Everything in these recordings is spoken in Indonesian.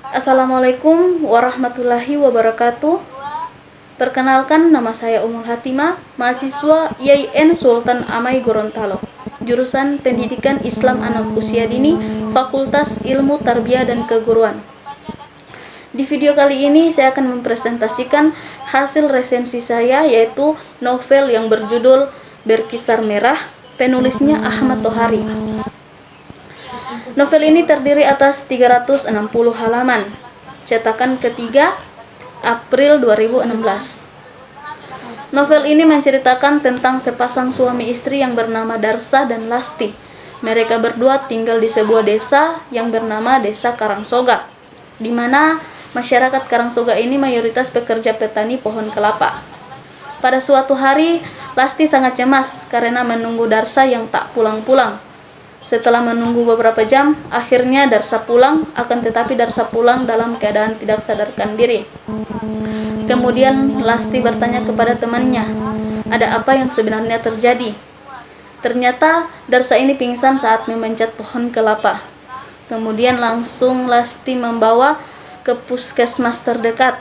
Assalamualaikum warahmatullahi wabarakatuh. Perkenalkan, nama saya Umul Hatimah, mahasiswa IAIN Sultan Amai Gorontalo, jurusan Pendidikan Islam Anak Usia Dini, Fakultas Ilmu Tarbiyah dan Keguruan. Di video kali ini saya akan mempresentasikan hasil resensi saya, yaitu novel yang berjudul Berkisar Merah, penulisnya Ahmad Tohari. Novel ini terdiri atas 360 halaman, cetakan ketiga, April 2016. Novel ini menceritakan tentang sepasang suami istri yang bernama Darsa dan Lasti. Mereka berdua tinggal di sebuah desa yang bernama Desa Karangsoga, di mana masyarakat Karangsoga ini mayoritas pekerja petani pohon kelapa. Pada suatu hari, Lasti sangat cemas karena menunggu Darsa yang tak pulang-pulang. Setelah menunggu beberapa jam, akhirnya Darsa pulang, akan tetapi Darsa pulang dalam keadaan tidak sadarkan diri. Kemudian Lasti bertanya kepada temannya, ada apa yang sebenarnya terjadi? Ternyata Darsa ini pingsan saat memanjat pohon kelapa. Kemudian langsung Lasti membawa ke puskesmas terdekat.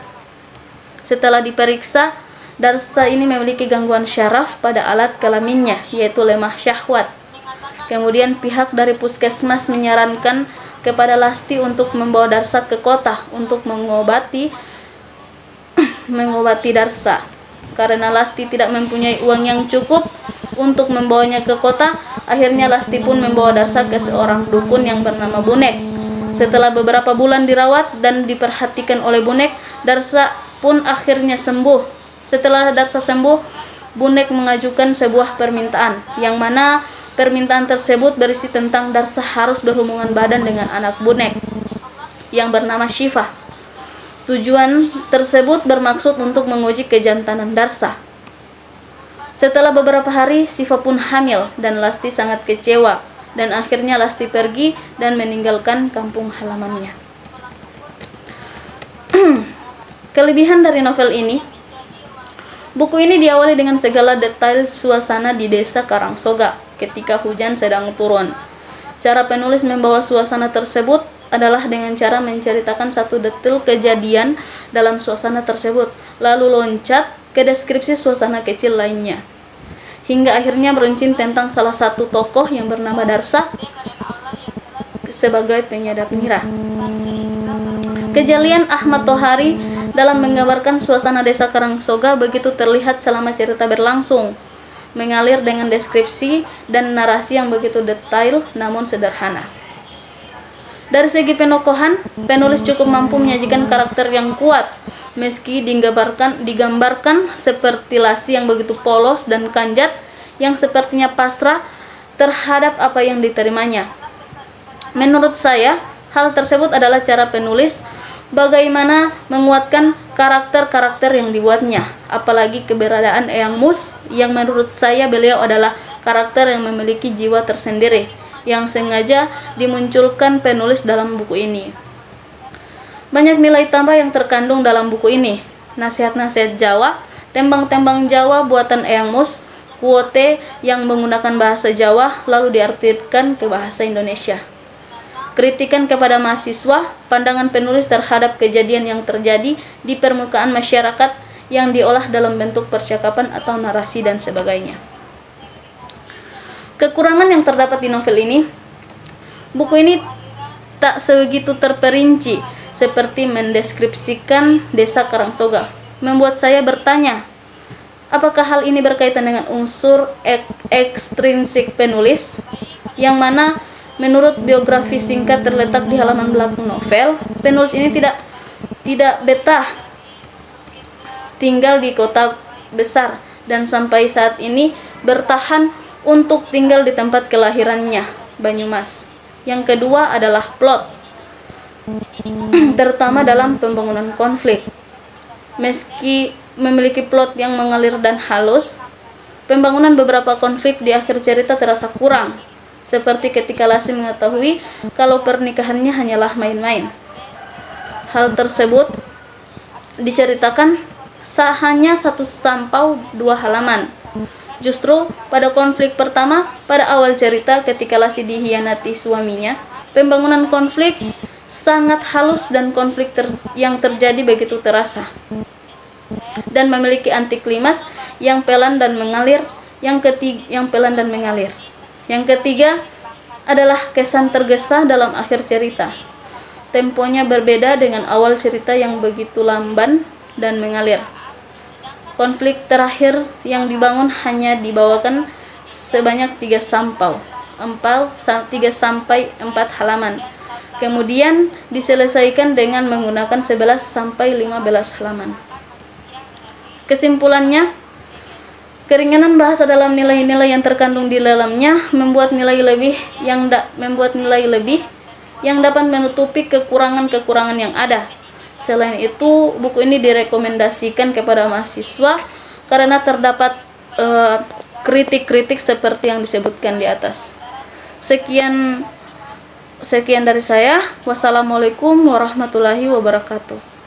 Setelah diperiksa, Darsa ini memiliki gangguan syaraf pada alat kelaminnya, yaitu lemah syahwat. Kemudian pihak dari puskesmas menyarankan kepada Lasti untuk membawa Darsa ke kota untuk mengobati Darsa. Karena Lasti tidak mempunyai uang yang cukup untuk membawanya ke kota, akhirnya Lasti pun membawa Darsa ke seorang dukun yang bernama Bunek. Setelah beberapa bulan dirawat dan diperhatikan oleh Bunek, Darsa pun akhirnya sembuh. Setelah Darsa sembuh, Bunek mengajukan sebuah permintaan, yang mana permintaan tersebut berisi tentang Darsa harus berhubungan badan dengan anak Bunek yang bernama Syifa. Tujuan tersebut bermaksud untuk menguji kejantanan Darsa. Setelah beberapa hari, Syifa pun hamil dan Lasti sangat kecewa, dan akhirnya Lasti pergi dan meninggalkan kampung halamannya. Kelebihan dari novel ini, buku ini diawali dengan segala detail suasana di desa Karangsoga ketika hujan sedang turun. Cara penulis membawa suasana tersebut adalah dengan cara menceritakan satu detail kejadian dalam suasana tersebut, lalu loncat ke deskripsi suasana kecil lainnya, hingga akhirnya beruncing tentang salah satu tokoh yang bernama Darsa sebagai penyadap nira. Kejelian Ahmad Tohari dalam menggambarkan suasana desa Karangsoga begitu terlihat selama cerita berlangsung, mengalir dengan deskripsi dan narasi yang begitu detail namun sederhana. Dari segi penokohan, penulis cukup mampu menyajikan karakter yang kuat, meski digambarkan seperti Lasti yang begitu polos dan kanjat, yang sepertinya pasrah terhadap apa yang diterimanya. Menurut saya, hal tersebut adalah cara penulis bagaimana menguatkan karakter-karakter yang dibuatnya, apalagi keberadaan Eyang Mus, yang menurut saya beliau adalah karakter yang memiliki jiwa tersendiri yang sengaja dimunculkan penulis dalam buku ini. Banyak nilai tambah yang terkandung dalam buku ini, nasihat-nasihat Jawa, tembang-tembang Jawa buatan Eyang Mus, quote yang menggunakan bahasa Jawa lalu diartikan ke bahasa Indonesia, kritikan kepada mahasiswa, pandangan penulis terhadap kejadian yang terjadi di permukaan masyarakat yang diolah dalam bentuk percakapan atau narasi dan sebagainya. Kekurangan yang terdapat di novel ini, buku ini tak sebegitu terperinci seperti mendeskripsikan desa Karangsoga. Membuat saya bertanya, apakah hal ini berkaitan dengan unsur ekstrinsik penulis, yang mana menurut biografi singkat terletak di halaman belakang novel, penulis ini tidak betah tinggal di kota besar dan sampai saat ini bertahan untuk tinggal di tempat kelahirannya, Banyumas. Yang kedua adalah plot, terutama dalam pembangunan konflik. Meski memiliki plot yang mengalir dan halus, pembangunan beberapa konflik di akhir cerita terasa kurang, seperti ketika Lasti mengetahui kalau pernikahannya hanyalah main-main. Hal tersebut diceritakan hanya 1-2 halaman. Justru pada konflik pertama, pada awal cerita ketika Lasti dikhianati suaminya, pembangunan konflik sangat halus dan konflik yang terjadi begitu terasa, dan memiliki anti klimaks yang pelan dan mengalir. Yang ketiga adalah kesan tergesa dalam akhir cerita. Temponya berbeda dengan awal cerita yang begitu lamban dan mengalir. Konflik terakhir yang dibangun hanya dibawakan sebanyak 3 sampai 4 halaman. Kemudian diselesaikan dengan menggunakan 11 sampai 15 halaman. Kesimpulannya, keringanan bahasa dalam nilai-nilai yang terkandung di dalamnya membuat nilai lebih yang dapat menutupi kekurangan-kekurangan yang ada. Selain itu, buku ini direkomendasikan kepada mahasiswa karena terdapat kritik-kritik seperti yang disebutkan di atas. Sekian dari saya. Wassalamualaikum warahmatullahi wabarakatuh.